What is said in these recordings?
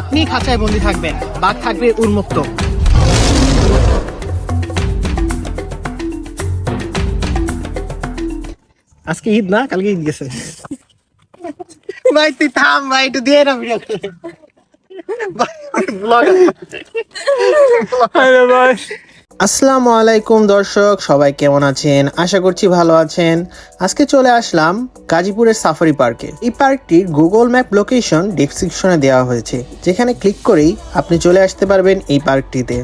আপনি খাঁচায় বন্দি থাকবেন, বাঘ থাকবে উন্মুক্ত। আজকে ঈদ না, কালকে ঈদ গেছে। ভাই তুই থাম ভাই, একটু দিয়ে না ভিডিও করে। আসসালামু আলাইকুম দর্শক, সবাই কেমন আছেন? আশা করছি ভালো আছেন। আজকে চলে আসলাম গাজীপুরের সাফারি পার্কে। এই পার্কটির গুগল ম্যাপ লোকেশন ডেসক্রিপশনে দেওয়া হয়েছে, যেখানে ক্লিক করেই আপনি চলে আসতে পারবেন এই পার্কটিতে।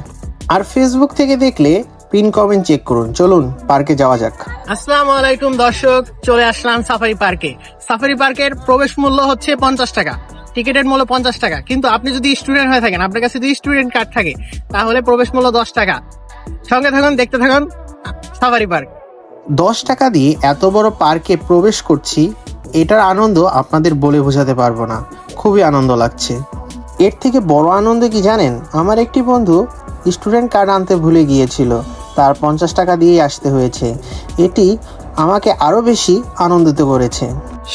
আর ফেসবুক থেকে দেখলে পিন কমেন্ট চেক করুন। চলুন পার্কে যাওয়া যাক। আসসালামু আলাইকুম দর্শক, চলে আসলাম সাফারি পার্কে। সাফারি পার্কের প্রবেশ মূল্য হচ্ছে 50 টাকা, টিকিটের মূল্য 50 টাকা। কিন্তু আপনি যদি স্টুডেন্ট হয়ে থাকেন, আপনার কাছে যদি স্টুডেন্ট কার্ড থাকে, তাহলে প্রবেশ মূল্য 10 টাকা। সঙ্গে থাকুন, দেখতে থাকুন সাফারি পার্ক। 10 টাকা দিয়ে এত বড় পার্কে প্রবেশ করছি, এটার আনন্দ আপনাদের বলে বোঝাতে পারবো না। খুবই আনন্দ লাগছে। এর থেকে বড় আনন্দ কি জানেন? আমার একটি বন্ধু স্টুডেন্ট কার্ড আনতে ভুলে গিয়েছিল, তার 50 টাকা দিয়েই আসতে হয়েছে। এটি আমাকে আরো বেশি আনন্দিত করেছে।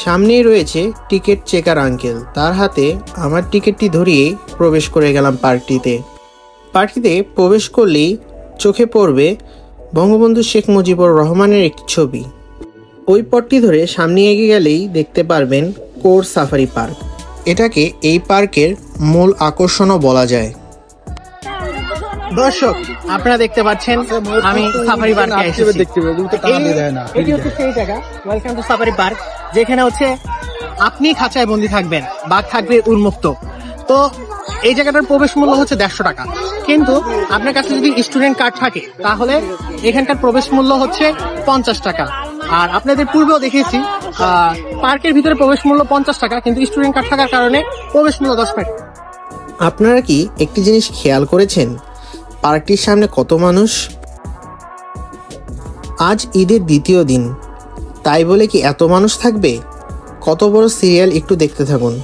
সামনেই রয়েছে টিকিট চেকার আঙ্কেল, তার হাতে আমার টিকিটটি ধরিয়ে প্রবেশ করে গেলাম পার্কটিতে। পার্কটিতে প্রবেশ করলেই চোখে পড়বে বঙ্গবন্ধু শেখ মুজিবুর রহমানের একটি ছবি। ওই পথটি ধরে সামনে এগিয়ে গেলেই দেখতে পারবেন কোর সাফারি পার্ক। এটাকে এই পার্কের মূল আকর্ষণও বলা যায়। দর্শক, আপনারা দেখতে পাচ্ছেন আমি সাফারি পার্কে এসেছি। এটি হচ্ছে সেই জায়গা, ওয়েলকাম টু সাফারি পার্ক, যেখানে হচ্ছে আপনি খাঁচায় বন্দি থাকবেন, বাঘ থাকবে উন্মুক্ত। তো এই জায়গাটার প্রবেশ মূল্য হচ্ছে 150 টাকা। কিন্তু আপনার কাছে যদি স্টুডেন্ট কার্ড থাকে, তাহলে এখানকার প্রবেশ মূল্য হচ্ছে 50 টাকা। আর আপনাদের পূর্বেও দেখিয়েছি পার্কের ভিতরে প্রবেশ মূল্য 50 টাকা, কিন্তু স্টুডেন্ট কার্ড থাকার কারণে প্রবেশ মূল্য 10 টাকা। আপনারা কি একটি জিনিস খেয়াল করেছেন? পার্কটির সামনে কত মানুষ? আজ ঈদের দ্বিতীয় দিন, তাই বলে কি এত মানুষ থাকবে? কত বড় সিরিয়াল, একটু দেখতে থাকুন।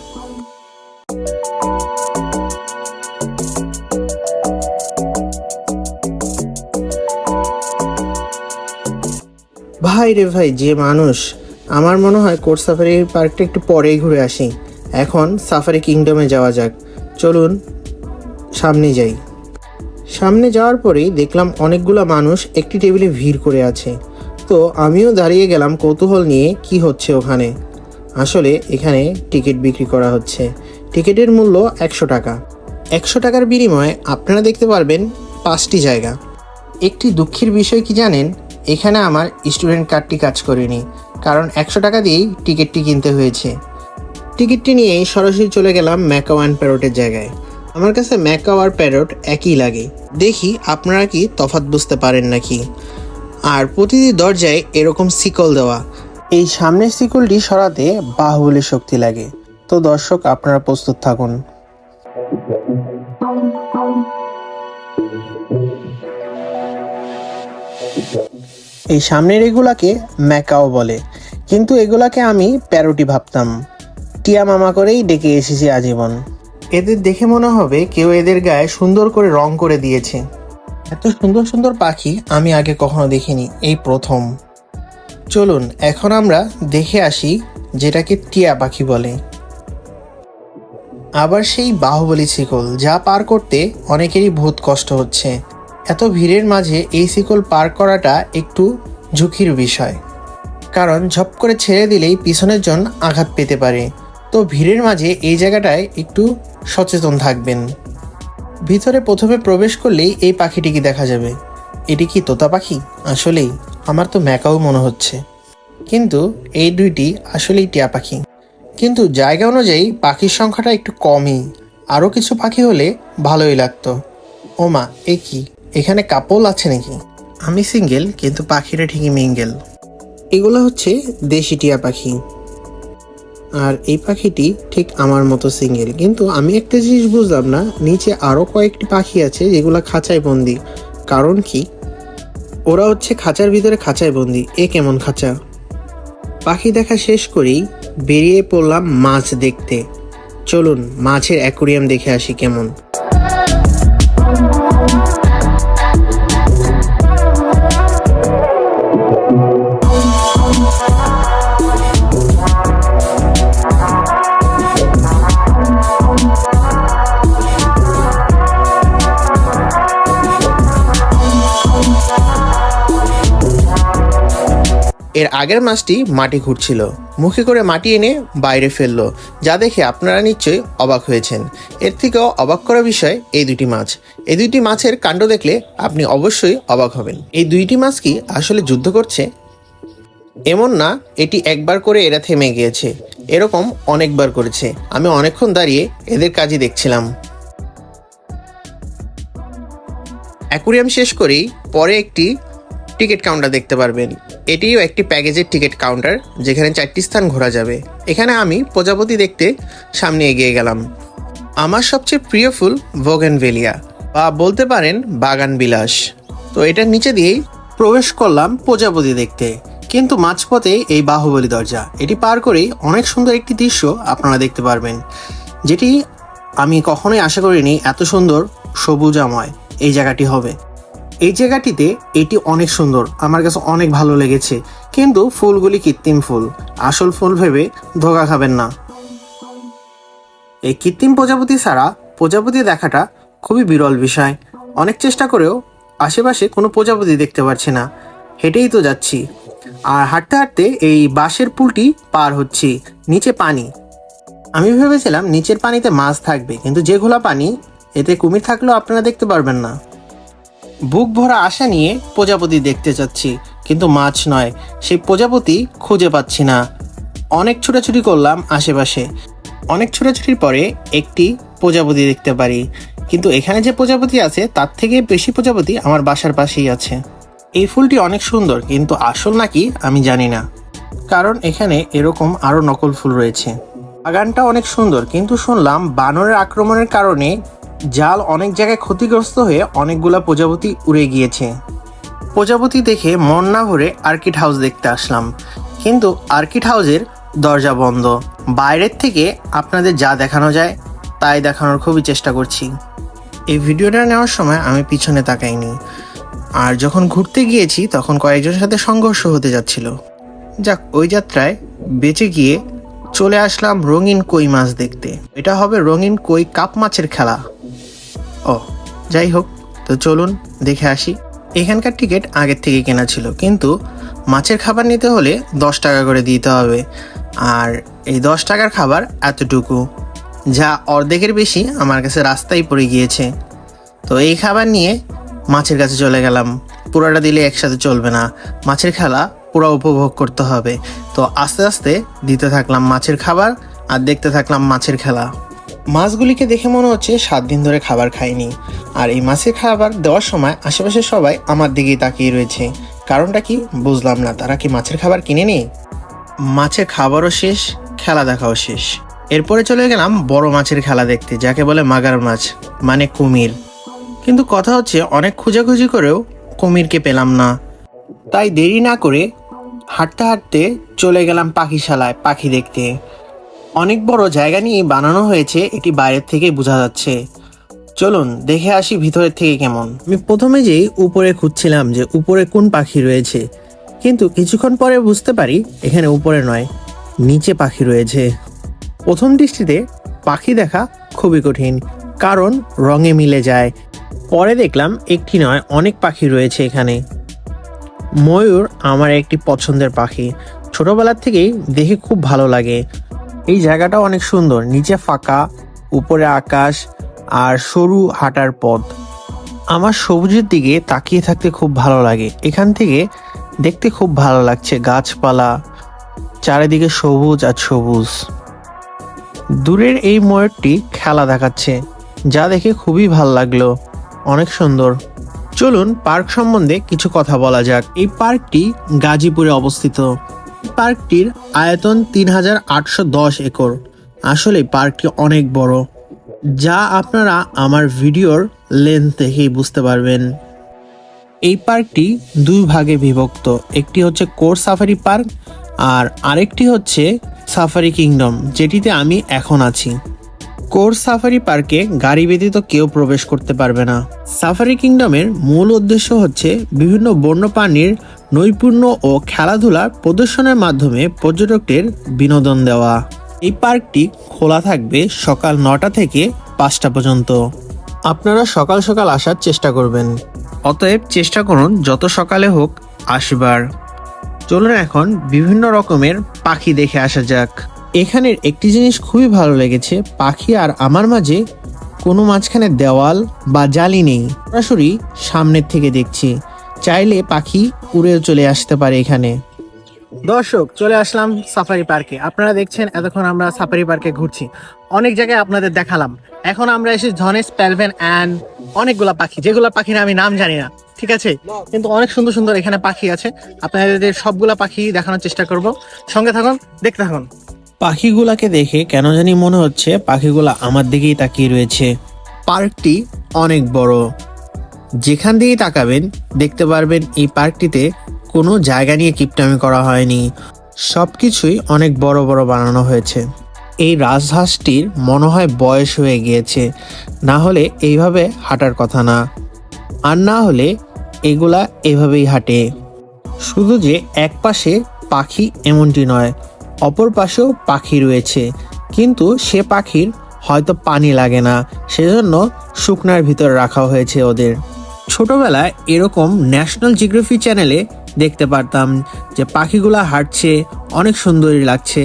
ভাই রে ভাই, যে মানুষ! আমার মনে হয় কোর সাফারি পার্কটা একটু পরেই ঘুরে আসি। এখন সাফারি কিংডমে যাওয়া যাক। চলুন সামনে যাই। সামনে যাওয়ার পরেই দেখলাম অনেকগুলো মানুষ একটি টেবিলে ভিড় করে আছে। তো আমিও দাঁড়িয়ে গেলাম কৌতূহল নিয়ে, কি হচ্ছে ওখানে। আসলে এখানে টিকিট বিক্রি করা হচ্ছে। টিকিটের মূল্য 100 টাকা। 100 টাকার বিনিময়ে আপনারা দেখতে পারবেন 5টি জায়গা। একটি দুঃখের বিষয় কি জানেন? এখানে আমার স্টুডেন্ট কার্ডটি কাজ করেনি, কারণ 100 টাকা দিয়েই টিকিটটি কিনতে হয়েছে। টিকিটটি নিয়েই সরাসরি চলে গেলাম ম্যাকাও অ্যান্ড প্যারোটের জায়গায়। আমার কাছে ম্যাকাও আর প্যারোট একই লাগে। দেখি আপনারা কি তফাৎ বুঝতে পারেন নাকি। আর প্রতিটি দরজায় এরকম শিকল দেওয়া। এই সামনের শিকলটি সরাতে বাহুবলী শক্তি লাগে। তো দর্শক, আপনারা প্রস্তুত থাকুন। এই সামনের এগুলাকে ম্যাকাও বলে, কিন্তু এগুলাকে আমি প্যারোটি ভাবতাম। টিয়া মামা করেই ডেকে এসেছি আজীবন। এদের দেখে মনে হবে কেউ এদের গায়ে সুন্দর করে রং করে দিয়েছে। এত সুন্দর সুন্দর পাখি আমি আগে কখনো দেখিনি, এই প্রথম। চলুন এখন আমরা দেখে আসি যেটাকে টিয়া পাখি বলে। আবার সেই বাহুবলী শিকল, যা পার করতে অনেকেরই বহুত কষ্ট হচ্ছে। এত ভিড়ের মাঝে এই শিকল পার করাটা একটু ঝুঁকির বিষয়, কারণ ঝপ করে ছেড়ে দিলেই পিছনের জন আঘাত পেতে পারে। তো ভিড়ের মাঝে এই জায়গাটায় একটু সচেতন থাকবেন। ভিতরে প্রথমে প্রবেশ করলেই এই পাখিটিকে দেখা যাবে। এটি কি তোতা পাখি? আসলেই আমার তো ম্যাকাও মনে হচ্ছে, কিন্তু এই দুইটি আসলেই টিয়া পাখি। কিন্তু জায়গা অনুযায়ী পাখির সংখ্যাটা একটু কমই। আরও কিছু পাখি হলে ভালোই লাগতো। ও মা, এ কি, এখানে কাপল আছে নাকি? আমি সিঙ্গেল, কিন্তু পাখিরা ঠিকই মিঙ্গেল। এগুলো হচ্ছে দেশি টিয়া পাখি। আর এই পাখিটি ঠিক আমার মতো সিঙ্গেল। কিন্তু আমি একটা জিনিস বুঝলাম না, নিচে আরও কয়েকটি পাখি আছে যেগুলো খাঁচায় বন্দি। কারণ কি? ওরা হচ্ছে খাঁচার ভিতরে খাঁচায় বন্দি। এ কেমন খাঁচা? পাখি দেখা শেষ করেই বেরিয়ে পড়লাম মাছ দেখতে। চলুন মাছের অ্যাকোরিয়াম দেখে আসি কেমন। এর আগের মাছটি মাটি খুঁড়ছিল, মুখে করে মাটি এনে বাইরে ফেললো, যা দেখে আপনারা নিশ্চয়ই অবাক হয়েছেন। এর থেকেও অবাক করা বিষয় এই দুটি মাছ। এই দুইটি মাছের কাণ্ড দেখলে আপনি অবশ্যই অবাক হবেন। এই দুইটি মাছ কি আসলে যুদ্ধ করছে? এমন না এটি একবার করে এরা থেমে গিয়েছে, এরকম অনেকবার করেছে। আমি অনেকক্ষণ দাঁড়িয়ে এদের কাজই দেখছিলাম। অ্যাকুরিয়াম শেষ করেই পরে একটি টিকিট কাউন্টার দেখতে পারবেন। এটিও একটি প্যাকেজের টিকিট কাউন্টার, যেখানে 4টি স্থান ঘোরা যাবে। এখানে আমি প্রজাপতি দেখতে সামনে এগিয়ে গেলাম। আমার সবচেয়ে প্রিয় ফুল বোগেনভেলিয়া, বা বলতে পারেন বাগান বিলাস। তো এটার নিচে দিয়েই প্রবেশ করলাম প্রজাপতি দেখতে। কিন্তু মাঝপথে এই বাহুবলী দরজা, এটি পার করেই অনেক সুন্দর একটি দৃশ্য আপনারা দেখতে পারবেন, যেটি আমি কখনোই আশা করিনি এত সুন্দর সবুজাময় এই জায়গাটি হবে। এই জায়গাটিতে এটি অনেক সুন্দর, আমার কাছে অনেক ভালো লেগেছে। কিন্তু ফুলগুলি কৃত্রিম ফুল, আসল ফুল ভেবে ধোঁকা খাবেন না। এই কৃত্রিম প্রজাপতি ছাড়া প্রজাপতি দেখাটা খুবই বিরল বিষয়। অনেক চেষ্টা করেও আশেপাশে কোনো প্রজাপতি দেখতে পাচ্ছি না। হেঁটেই তো যাচ্ছি, আর হাঁটতে হাঁটতে এই বাঁশের পুলটি পার হচ্ছি। নিচে পানি, আমি ভেবেছিলাম নিচের পানিতে মাছ থাকবে, কিন্তু যে ঘোলা পানি, এতে কুমির থাকলেও আপনারা দেখতে পারবেন না। বুক ভরা আশা নিয়ে প্রজাপতি দেখতে চাচ্ছি, কিন্তু মাছ নয়, সেই প্রজাপতি খুঁজে পাচ্ছি না। অনেক ছোটাছুটি করলাম আশেপাশে। অনেক ছোটাছুটির পরে একটি প্রজাপতি দেখতে পারি, কিন্তু এখানে যে প্রজাপতি আছে তার থেকে বেশি প্রজাপতি আমার বাসার পাশেই আছে। এই ফুলটি অনেক সুন্দর, কিন্তু আসল নাকি আমি জানি না, কারণ এখানে এরকম আরও নকল ফুল রয়েছে। বাগানটা অনেক সুন্দর, কিন্তু শুনলাম বানরের আক্রমণের কারণে জাল অনেক জায়গায় ক্ষতিগ্রস্ত হয়ে অনেকগুলা প্রজাপতি উড়ে গিয়েছে। প্রজাপতি দেখে মন না ভরে আর্কিড হাউস দেখতে আসলাম, কিন্তু আর্কিড হাউসের দরজা বন্ধ। বাইরের থেকে আপনাদের যা দেখানো যায় তাই দেখানোর খুবই চেষ্টা করছি। এই ভিডিওটা নেওয়ার সময় আমি পিছনে তাকাইনি, আর যখন ঘুরতে গিয়েছি তখন কয়েকজনের সাথে সংঘর্ষ হতে যাচ্ছিল। যাক, ওই যাত্রায় বেঁচে গিয়ে চলে আসলাম রঙিন কই মাছ দেখতে। এটা হবে রঙিন কই কাপ মাছের খেলা। ও যাই হোক, তো চলুন দেখে আসি। এখানকার টিকিট আগের থেকে কেনা ছিল, কিন্তু মাছের খাবার নিতে হলে 10 টাকা করে দিতে হবে। আর এই 10 টাকার খাবার এতটুকু, যা অর্ধেকের বেশি আমার কাছে রাস্তায় পড়ে গিয়েছে। তো এই খাবার নিয়ে মাছের কাছে চলে গেলাম। পুরোটা দিলে একসাথে চলবে না, মাছের খেলা পুরো উপভোগ করতে হবে। তো আস্তে আস্তে দিতে থাকলাম মাছের খাবার আর দেখতে থাকলাম মাছের খেলা। মাছগুলিকে দেখে মনে হচ্ছে 7 দিন ধরে খাবার খাইনি। আর এই মাছের খাবার দেওয়ার সময় আশেপাশে সবাই আমার দিকেই তাকিয়ে রয়েছে। কারণটা কি বুঝলাম না, তারা কি মাছের খাবার কিনে নি? মাছের খাবারও শেষ, খেলা দেখাও শেষ। এরপরে চলে গেলাম বড় মাছের খেলা দেখতে, যাকে বলে মাগার মাছ, মানে কুমির। কিন্তু কথা হচ্ছে অনেক খোঁজাখুঁজি করেও কুমিরকে পেলাম না। তাই দেরি না করে হাঁটতে হাঁটতে চলে গেলাম পাখিশালায় পাখি দেখতে। অনেক বড় জায়গা নিয়ে বানানো হয়েছে, এটি বাইরের থেকে বোঝা যাচ্ছে। চলুন দেখে আসি ভিতরের থেকে কেমন। আমি প্রথমে যেই উপরে খুঁজছিলাম যে উপরে কোন পাখি রয়েছে, কিন্তু কিছুক্ষণ পরে বুঝতে পারি এখানে উপরে নয়, নিচে পাখি রয়েছে। প্রথম দৃষ্টিতে পাখি দেখা খুবই কঠিন, কারণ রঙে মিলে যায়। পরে দেখলাম একটি নয়, অনেক পাখি রয়েছে এখানে। ময়ূর আমার একটি পছন্দের পাখি, ছোটবেলার থেকেই দেখে খুব ভালো লাগে। এই জায়গাটা অনেক সুন্দর, নিচে ফাঁকা, উপরে আকাশ আর সরু হাঁটার পথ। আমার সবুজের দিকে তাকিয়ে থাকতে খুব ভালো লাগে। এখান থেকে দেখতে খুব ভালো লাগছে, গাছপালা, চারিদিকে সবুজ আর সবুজ। দূরের এই ময়ূরটি খেলা দেখাচ্ছে, যা দেখে খুবই ভালো লাগলো, অনেক সুন্দর। চলুন পার্ক সম্বন্ধে কিছু কথা বলা যাক। এই পার্কটি গাজীপুরে অবস্থিত। পার্কটির আয়তন 3810 একর। আসলে পার্কটি অনেক বড়, যা আপনারা আমার ভিডিওর লেন্থ দেখেই বুঝতে পারবেন। এই পার্কটি 2 ভাগে বিভক্ত, একটি হচ্ছে কোর সাফারি পার্ক আর আরেকটি হচ্ছে সাফারি কিংডম, যেটিতে আমি এখন আছি। কোর সাফারি পার্কে গাড়ি ব্যতীত কেউ প্রবেশ করতে পারবে না। সাফারি কিংডমের মূল উদ্দেশ্য হচ্ছে বিভিন্ন বন্যপ্রাণীর নৈপুণ্য ও খেলাধুলার প্রদর্শনের মাধ্যমে পর্যটকদের বিনোদন দেওয়া। এই পার্কটি খোলা থাকবে সকাল 9টা থেকে 5টা পর্যন্ত। আপনারা সকাল সকাল আসার চেষ্টা করবেন, অতএব চেষ্টা করুন যত সকালে হোক আসবার। চলুন এখন বিভিন্ন রকমের পাখি দেখে আসা যাক। এখানের একটি জিনিস খুবই ভালো লেগেছে, পাখি আর আমার মাঝে কোনো মাঝখানে দেওয়াল বা জালি নেই, সরাসরি সামনের থেকে দেখছি। চাইলে পাখি উড়েও চলে আসতে পারে এখানে। দর্শক, চলে আসলাম সাফারি পার্কে। আপনারা দেখছেন এতক্ষণ আমরা সাফারি পার্কে ঘুরছি, অনেক জায়গায় আপনাদের দেখালাম। এখন আমরা এসেছি ধনেশ প্যালভেন অ্যান্ড অনেকগুলা পাখি, যেগুলো পাখির আমি নাম জানি না, ঠিক আছে, কিন্তু অনেক সুন্দর সুন্দর এখানে পাখি আছে। আপনাদের সবগুলা পাখি দেখানোর চেষ্টা করব, সঙ্গে থাকুন, দেখতে থাকুন। পাখিগুলাকে দেখে কেন জানি মনে হচ্ছে পাখিগুলা আমার দিকেই তাকিয়ে রয়েছে। পার্কটি অনেক বড়, যেখান দিকেই তাকাবেন দেখতে পারবেন এই পার্কটিতে কোনো জায়গা নিয়ে কিপটামি করা হয়নি, সবকিছুই অনেক বড় বড় বানানো হয়েছে। এই রাজহাঁসটির মনে হয় বয়স হয়ে গিয়েছে, না হলে এইভাবে হাঁটার কথা না, আর না হলে এগুলা এভাবেই হাঁটে। শুধু যে এক পাশে পাখি এমনটি নয়, অপর পাশেও পাখি রয়েছে, কিন্তু সে পাখির হয়তো পানি লাগে না, সেজন্য শুকনার ভিতর রাখা হয়েছে ওদের। ছোটবেলায় এরকম ন্যাশনাল জিওগ্রাফি চ্যানেলে দেখতে পারতাম যে পাখিগুলা হাঁটছে, অনেক সুন্দরই লাগছে,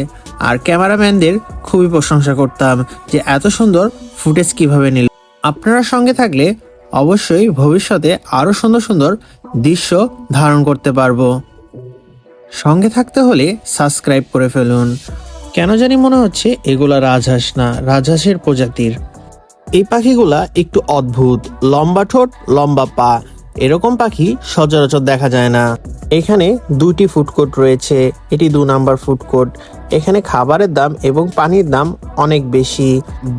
আর ক্যামেরাম্যানদের খুবই প্রশংসা করতাম যে এত সুন্দর ফুটেজ কিভাবে নিল। আপনারা সঙ্গে থাকলে অবশ্যই ভবিষ্যতে আরও সুন্দর সুন্দর দৃশ্য ধারণ করতে পারবো। সঙ্গে থাকতে হলে সাবস্ক্রাইব করে ফেলুন। কেন জানি মনে হচ্ছে এগুলা রাজহাঁস না, রাজহাঁসের প্রজাতির। এই পাখিগুলা একটু অদ্ভুত, লম্বা ঠোঁট, লম্বা পা, এরকম পাখি সচরাচর দেখা যায় না। এখানে দুইটি ফুড কোর্ট রয়েছে, এটি 2 নাম্বার ফুড কোর্ট। এখানে খাবারের দাম এবং পানির দাম অনেক বেশি।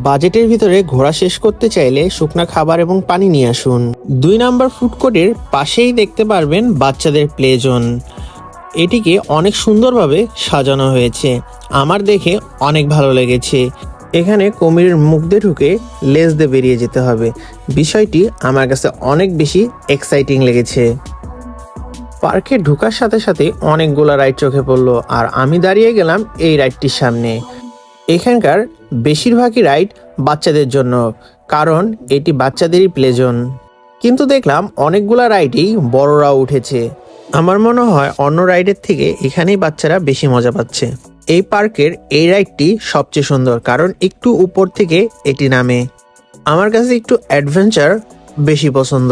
বাজেটের ভিতরে ঘোরা শেষ করতে চাইলে শুকনা খাবার এবং পানি নিয়ে আসুন। 2 নাম্বার ফুড কোর্টের পাশেই দেখতে পারবেন বাচ্চাদের প্লে জোন। এটিকে অনেক সুন্দরভাবে সাজানো হয়েছে, আমার দেখে অনেক ভালো লেগেছে। এখানে কুমিরের মুখ দিয়ে ঢুকে লেজ দিয়ে বেরিয়ে যেতে হবে, বিষয়টি আমার কাছে অনেক বেশি এক্সাইটিং লেগেছে। পার্কে ঢোকার সাথে সাথে অনেকগুলো রাইড চোখে পড়লো, আর আমি দাঁড়িয়ে গেলাম এই রাইডটির সামনে। এখানকার বেশিরভাগই রাইড বাচ্চাদের জন্য, কারণ এটি বাচ্চাদেরই প্লে জোন, কিন্তু দেখলাম অনেকগুলা রাইডেই বড়রাও উঠেছে। আমার মনে হয় অন্য রাইডের থেকে এখানেই বাচ্চারা বেশি মজা পাচ্ছে। এই পার্কের এই রাইডটি সবচেয়ে সুন্দর, কারণ একটু উপর থেকে এটি নামে। আমার কাছে একটু অ্যাডভেঞ্চার বেশি পছন্দ,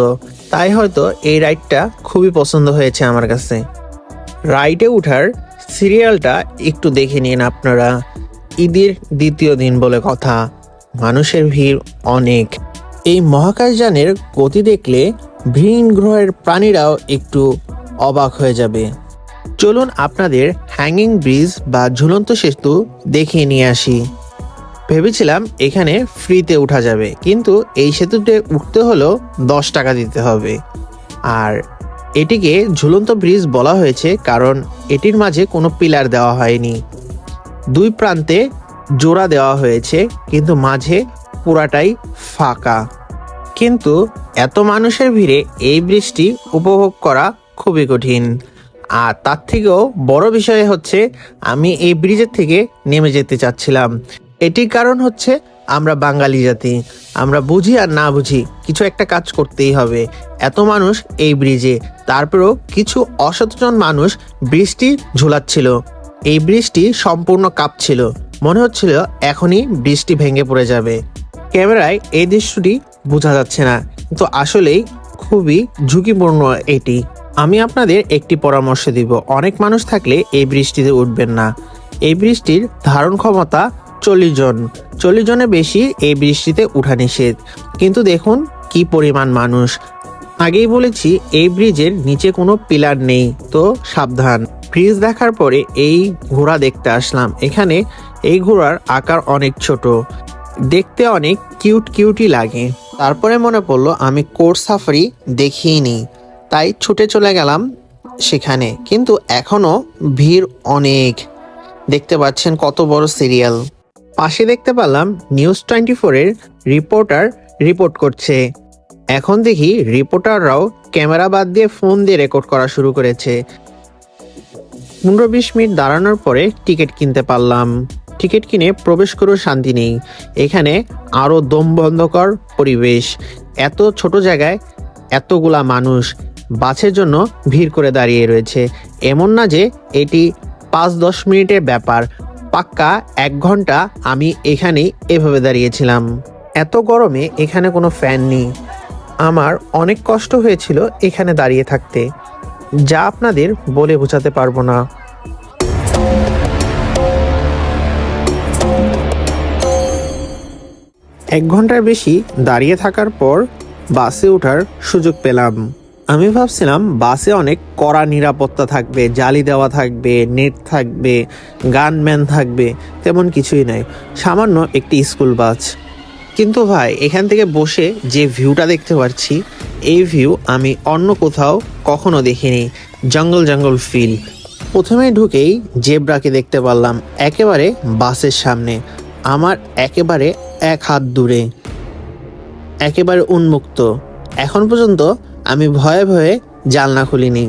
তাই হয়তো এই রাইডটা খুবই পছন্দ হয়েছে আমার কাছে। রাইডে ওঠার সিরিয়ালটা একটু দেখে নিন আপনারা। ঈদের দ্বিতীয় দিন বলে কথা, মানুষের ভিড় অনেক। এই মহাকাশযানের গতি দেখলে ভিন গ্রহের প্রাণীরাও একটু অবাক হয়ে যাবে। চলুন আপনাদের হ্যাঙ্গিং ব্রিজ বা ঝুলন্ত সেতু দেখিয়ে নিয়ে আসি। ভেবেছিলাম এখানে ফ্রিতে উঠা যাবে, কিন্তু এই সেতুতে উঠতে হলেও 10 টাকা দিতে হবে। আর এটিকে ঝুলন্ত ব্রিজ বলা হয়েছে কারণ এটির মাঝে কোনো পিলার দেওয়া হয়নি, 2 প্রান্তে জোড়া দেওয়া হয়েছে, কিন্তু মাঝে পুরাটাই ফাঁকা। কিন্তু এত মানুষের ভিড়ে এই ব্রিজটি উপভোগ করা খুবই কঠিন। আর তার থেকেও বড় বিষয় হচ্ছে আমি এই ব্রিজের থেকে নেমে যেতে চাচ্ছিলাম। এটির কারণ হচ্ছে আমরা বাঙালি জাতি, আমরা বুঝি আর না বুঝি কিছু একটা কাজ করতেই হবে। এত মানুষ এই ব্রিজে, তারপরেও কিছু অসচেতন মানুষ ব্রিজটি ঝুলাচ্ছিল। এই ব্রিজটি সম্পূর্ণ কাঁপছিল, মনে হচ্ছিল এখনই ব্রিজটি ভেঙে পড়ে যাবে। ক্যামেরায় এই দৃশ্যটি বোঝা যাচ্ছে না, কিন্তু আসলেই খুবই ঝুঁকিপূর্ণ এটি। আমি আপনাদের একটি পরামর্শ দিব, অনেক মানুষ থাকলে এই ব্রিজটিতে উঠবেন না। এই ব্রিজটির ধারণ ক্ষমতা 40 জন, 40 জনের বেশি এই ব্রিজটিতে উঠা নিষেধ। কিন্তু দেখুন কি পরিমাণ মানুষ। আগেই বলেছি এই ব্রিজের নিচে কোনো পিলার নেই, তো সাবধান। ব্রিজ দেখার পরে এই ঘোড়া দেখতে আসলাম। এখানে এই ঘোড়ার আকার অনেক ছোট, দেখতে অনেক কিউটই লাগে। তারপরে মনে পড়লো আমি কোর্ট সাফারি দেখিই নি, তাই ছুটে চলে গেলাম সেখানে, কিন্তু এখনো ভিড় অনেক। দেখতে পাচ্ছেন কত বড় সিরিয়াল। পাশে দেখতে পেলাম নিউজ 24-এর রিপোর্টার রিপোর্ট করছে। এখন দেখি রিপোর্টাররাও ক্যামেরা বাদ দিয়ে ফোন দিয়ে রেকর্ড করা শুরু করেছে। 15-20 মিনিট দাঁড়ানোর পরে টিকিট কিনতে পারলাম। টিকিট কিনে প্রবেশ করেও শান্তি নেই, এখানে আরো দম বন্ধকর পরিবেশ। এত ছোট জায়গায় এতগুলা মানুষ, বাসের জন্য ভিড় করে দাঁড়িয়ে রয়েছে। এমন না যে এটি 5-10 মিনিটের ব্যাপার, পাক্কা 1 ঘন্টা আমি এখানেই এভাবে দাঁড়িয়েছিলাম। এত গরমে এখানে কোনো ফ্যান নেই। আমার অনেক কষ্ট হয়েছিল এখানে দাঁড়িয়ে থাকতে, যা আপনাদের বলে বোঝাতে পারবো না। 1 ঘন্টার বেশি দাঁড়িয়ে থাকার পর বাসে ওঠার সুযোগ পেলাম। আমি ভাবছিলাম বাসে অনেক কড়া নিরাপত্তা থাকবে, জালি দেওয়া থাকবে, নেট থাকবে, গানম্যান থাকবে, তেমন কিছুই নাই, সামান্য একটি স্কুল বাস। কিন্তু ভাই, এখান থেকে বসে যে ভিউটা দেখতে পাচ্ছি, এই ভিউ আমি অন্য কোথাও কখনো দেখিনি। জঙ্গল জঙ্গল ফিল। প্রথমে ঢুকেই জেব্রাকে দেখতে পারলাম একেবারে বাসের সামনে, আমার একেবারে 1 হাত দূরে, একেবারে উন্মুক্ত। এখন পর্যন্ত আমি ভয়ে ভয়ে জানলা খুলিনি,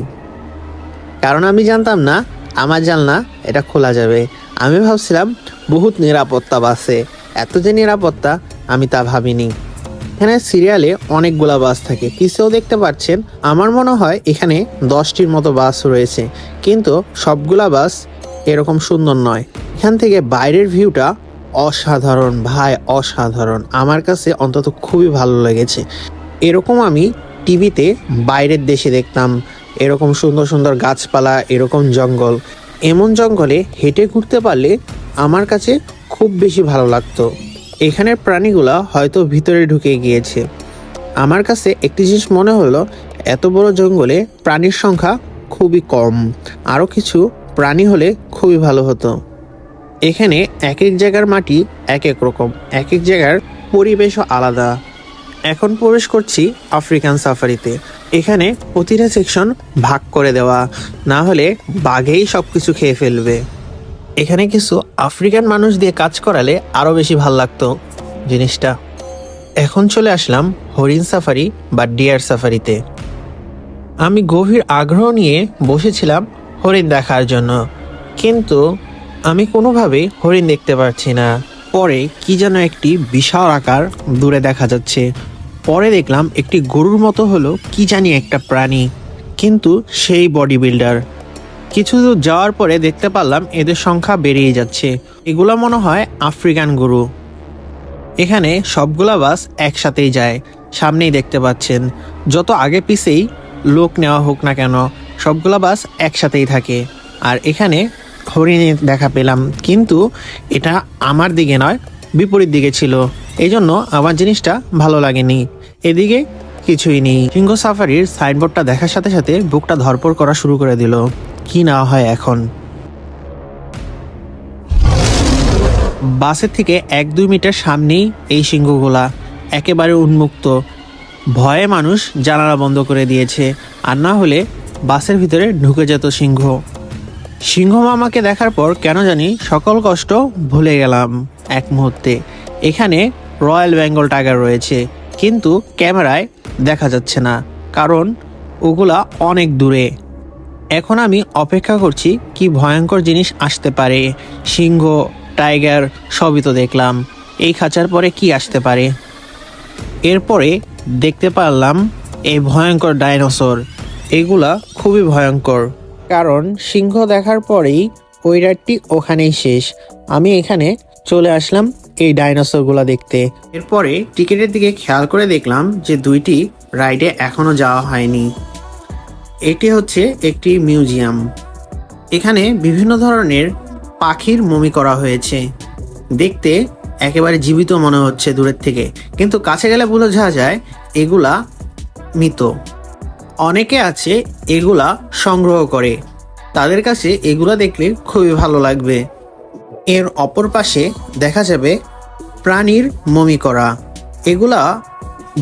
কারণ আমি জানতাম না আমার জানলা এটা খোলা যাবে। আমি ভাবছিলাম বহুত নিরাপত্তা বাসে, এত যে নিরাপত্তা আমি তা ভাবিনি। এখানে সিরিয়ালে অনেকগুলা বাস থাকে, পিছেও দেখতে পাচ্ছেন। আমার মনে হয় এখানে 10টির মতো বাস রয়েছে, কিন্তু সবগুলা বাস এরকম সুন্দর নয়। এখান থেকে বাইরের ভিউটা অসাধারণ ভাই, অসাধারণ। আমার কাছে অন্তত খুবই ভালো লেগেছে। এরকম আমি টিভিতে বাইরের দেশে দেখতাম, এরকম সুন্দর সুন্দর গাছপালা, এরকম জঙ্গল। এমন জঙ্গলে হেঁটে ঘুরতে পারলে আমার কাছে খুব বেশি ভালো লাগতো। এখানের প্রাণীগুলা হয়তো ভিতরে ঢুকে গিয়েছে। আমার কাছে একটি জিনিস মনে হলো, এত বড় জঙ্গলে প্রাণীর সংখ্যা খুবই কম। আরও কিছু প্রাণী হলে খুবই ভালো হতো। এখানে এক এক জায়গার মাটি এক এক রকম, এক এক জায়গার পরিবেশও আলাদা। এখন প্রবেশ করছি আফ্রিকান সাফারিতে। এখানে প্রতিটা সেকশন ভাগ করে দেওয়া, না হলে বাঘেই সব কিছু খেয়ে ফেলবে। এখানে কিছু আফ্রিকান মানুষ দিয়ে কাজ করালে আরও বেশি ভাল লাগতো জিনিসটা। এখন চলে আসলাম হরিণ সাফারি বা ডিয়ার সাফারিতে। আমি গভীর আগ্রহ নিয়ে বসেছিলাম হরিণ দেখার জন্য, কিন্তু আমি কোনোভাবেই হরিণ দেখতে পারছি না। পরে কি যেন একটি বিশাল আকার দূরে দেখা যাচ্ছে। পরে দেখলাম একটি গরুর মতো হলো কি জানি একটা প্রাণী, কিন্তু সেই বডি বিল্ডার। কিছু দূর যাওয়ার পরে দেখতে পারলাম এদের সংখ্যা বেড়েই যাচ্ছে। এগুলো মনে হয় আফ্রিকান গরু। এখানে সবগুলা বাস একসাথেই যায়, সামনেই দেখতে পাচ্ছেন। যত আগে পিছেই লোক নেওয়া হোক না কেন, সবগুলা বাস একসাথেই থাকে। আর এখানে হরিণের দেখা পেলাম, কিন্তু এটা আমার দিকে নয়, বিপরীত দিকে ছিল। এই জন্য আমার জিনিসটা ভালো লাগেনি। এদিকে কিছুই নেই। সিংহ সাফারির সাইনবোর্ডটা দেখার সাথে সাথে বুকটা ধরপড় করা শুরু করে দিল। কি না হয় এখন। বাসের থেকে 1-2 মিটার সামনেই এই সিংহগুলা, একেবারে উন্মুক্ত। ভয়ে মানুষ জানালা বন্ধ করে দিয়েছে, আর না হলে বাসের ভিতরে ঢুকে যেত সিংহ। সিংহ মামাকে দেখার পর কেন জানি সকল কষ্ট ভুলে গেলাম এক মুহূর্তে। এখানে রয়্যাল বেঙ্গল টাইগার রয়েছে, কিন্তু ক্যামেরায় দেখা যাচ্ছে না, কারণ ওগুলা অনেক দূরে। এখন আমি অপেক্ষা করছি কি ভয়ঙ্কর জিনিস আসতে পারে। সিংহ, টাইগার সবই তো দেখলাম, এই খাঁচার পরে কি আসতে পারে। এরপরে দেখতে পারলাম এই ভয়ঙ্কর ডাইনোসর। এগুলা খুবই ভয়ঙ্কর, কারণ সিংহ দেখার পরেই ওই রাতটি ওখানেই শেষ। আমি এখানে চলে আসলাম এই ডাইনোসরগুলা দেখতে। এরপরে টিকিটের দিকে খেয়াল করে দেখলাম যে 2টি রাইডে এখনো যাওয়া হয়নি। এটি হচ্ছে একটি মিউজিয়াম। এখানে বিভিন্ন ধরনের পাখির মমি করা হয়েছে। দেখতে একেবারে জীবিত মনে হচ্ছে দূরের থেকে, কিন্তু কাছে গেলে বোঝা যায় এগুলা মৃত। অনেকে আছে এগুলা সংগ্রহ করে, তাদের কাছে এগুলা দেখলে খুবই ভালো লাগবে। এর অপর পাশে দেখা যাবে প্রাণীর মমি করা। এগুলা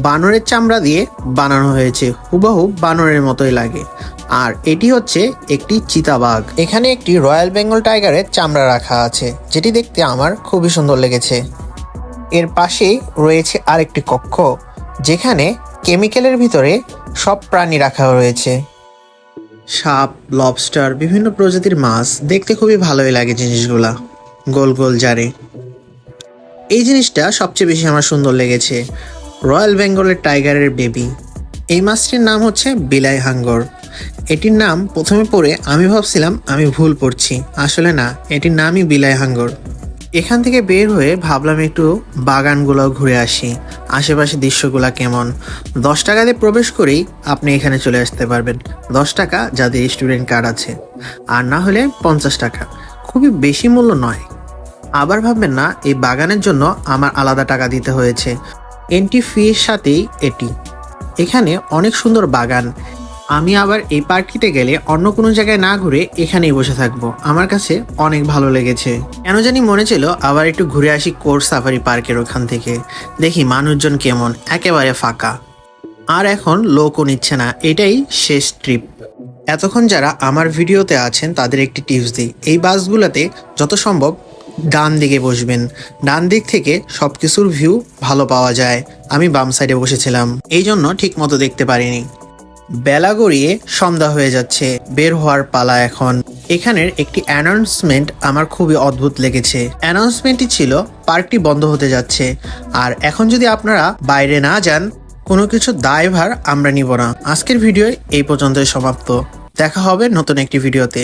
বানরের চামড়া দিয়ে বানানো হয়েছে, হুবহু বানরের মতোই লাগে। আর এটি হচ্ছে একটি চিতাবাঘ। এখানে একটি রয়্যাল বেঙ্গল টাইগারের চামড়া রাখা আছে, যেটি দেখতে আমার খুবই সুন্দর লেগেছে। এর পাশেই রয়েছে আরেকটি কক্ষ, যেখানে কেমিক্যালের ভিতরে সব প্রাণী রাখা রয়েছে। সাপ, লবস্টার, বিভিন্ন প্রজাতির মাছ, দেখতে খুবই ভালোই লাগে জিনিসগুলা, গোল গোল জারে। এই জিনিসটা সবচেয়ে বেশি আমার সুন্দর লেগেছে, রয়্যাল বেঙ্গলের টাইগারের বেবি। এই মাছটির নাম হচ্ছে বিলাই হাঙ্গর। এটির নাম প্রথমে পড়ে আমি ভাবছিলাম আমি ভুল পড়ছি, আসলে না, এটির নামই বিলাই হাঙ্গর। এখান থেকে বের হয়ে ভাবলাম একটু বাগানগুলো ঘুরে আসি, আশেপাশে দৃশ্যগুলো কেমন। 10 টাকা দিয়ে প্রবেশ করেই আপনি এখানে চলে আসতে পারবেন। 10 টাকা যাদের স্টুডেন্ট কার্ড আছে, আর না হলে 50 টাকা, খুবই বেশি মূল্য নয়। আবার ভাববেন না এই বাগানের জন্য আমার আলাদা টাকা দিতে হয়েছে, এন্ট্রি ফির সাথেই এটি। এখানে অনেক সুন্দর বাগান। আমি আবার এই পার্কটিতে গেলে অন্য কোনো জায়গায় না ঘুরে এখানেই বসে থাকবো, আমার কাছে অনেক ভালো লেগেছে। কেন জানি মনে ছিল আবার একটু ঘুরে আসি কোর সাফারি পার্কের ওখান থেকে। দেখি মানুষজন কেমন, একেবারে ফাঁকা, আর এখন লোকও নিচ্ছে না। এটাই শেষ ট্রিপ। এতক্ষণ যারা আমার ভিডিওতে আছেন তাদের একটি টিপস দিই, এই বাসগুলোতে যত সম্ভব ডান দিকে বসবেন। ডান দিক থেকে সবকিছুর ভিউ ভালো পাওয়া যায়। আমি বাম সাইডে বসেছিলাম, এই জন্য ঠিক মতো দেখতে পারিনি। বেলা গড়িয়ে সন্ধ্যা হয়ে যাচ্ছে, বের হওয়ার পালা এখন। এখানের একটি অ্যানাউন্সমেন্ট আমার খুবই অদ্ভুত লেগেছে। অ্যানাউন্সমেন্টটি ছিল পার্কটি বন্ধ হতে যাচ্ছে, আর এখন যদি আপনারা বাইরে না যান কোনো কিছু দায়ভার আমরা নিব না। আজকের ভিডিও এই পর্যন্তই সমাপ্ত। দেখা হবে নতুন একটি ভিডিওতে।